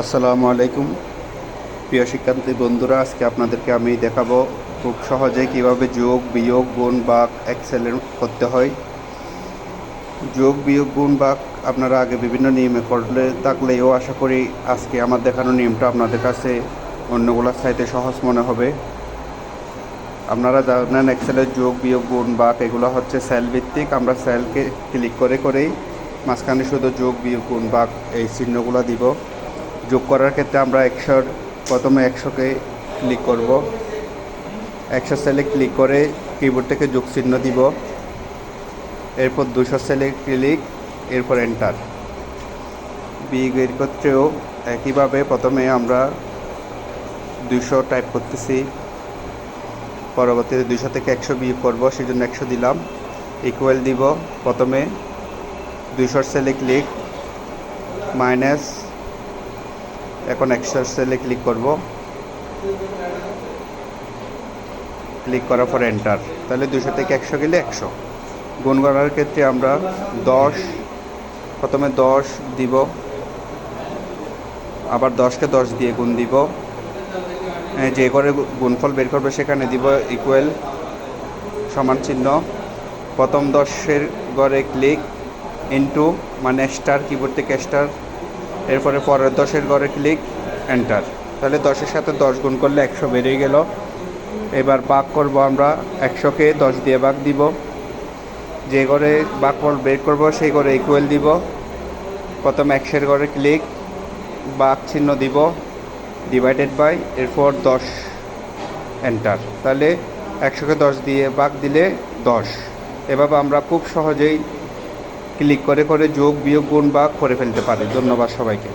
আসসালামু আলাইকুম প্রিয় শিক্ষার্থী বন্ধুরা, আজকে আপনাদেরকে আমি দেখাবো খুব সহজে কিভাবে যোগ বিয়োগ গুণ ভাগ এক্সেলে করতে হয়। যোগ বিয়োগ গুণ ভাগ আপনারা আগে বিভিন্ন নিয়মে করলে থাকলেও আশা করি আজকে আমার দেখানো নিয়মটা আপনাদের কাছে অন্যগুলোর চাইতে সহজ মনে হবে। আপনারা জানেন এক্সেলের যোগ বিয়োগ গুণ ভাগ এগুলো হচ্ছে সেল ভিত্তিক। আমরা সেলকে ক্লিক করেই মাঝখানে শুধু যোগ বিয়োগ গুণ ভাগ এই চিহ্নগুলো দিব। যোগ করার ক্ষেত্রে আমরা প্রথমে 100-কে ক্লিক করব। 100 সেলে ক্লিক করে কিবোর্ড থেকে যোগ চিহ্ন দিব। এরপর 200 সেলে ক্লিক, এরপর এন্টার। বিয়োগের ক্ষেত্রেও একইভাবে প্রথমে আমরা 200 টাইপ করতেছি, পরবর্তীতে 200 থেকে 100 বিয়োগ করব, সেজন্য 100 দিলাম। ইকুয়াল দিব, প্রথমে 200 সেলে ক্লিক মাইনাস, এখন 100 সেলে ক্লিক করব, ক্লিক করার পর এন্টার। তাহলে 200 থেকে 100 গেলে 100। গুণ করার ক্ষেত্রে আমরা 10, প্রথমে 10 দিব, আবার 10কে 10 দিয়ে গুণ দিব। যে করে গুণফল বের করবে সেখানে দিব ইকুয়াল সমান চিহ্ন, প্রথম 10-এর ঘরে ক্লিক, ইনটু মানে স্টার, কিবোর্ড থেকে স্টার, এরপরে পরের 10-এর ঘরে ক্লিক, এন্টার। তাহলে 10-এর সাথে 10 গুণ করলে 100 বেরিয়ে গেল। এবার ভাগ করব, আমরা 100-কে 10 দিয়ে ভাগ দিব, যে ঘরে ভাগফল বের করব সেই ঘরে ইকুয়াল দিব, প্রথম 100-এর ঘরে ক্লিক, ভাগ চিহ্ন দিব, ডিভাইডেড বাই, এরপর 10, এন্টার। তাহলে 100-কে 10 দিয়ে ভাগ দিলে 10। এভাবে আমরা খুব সহজেই ক্লিক করে যোগ বিয়োগ গুণ ভাগ করে ফেলতে পারি। ধন্যবাদ সবাইকে।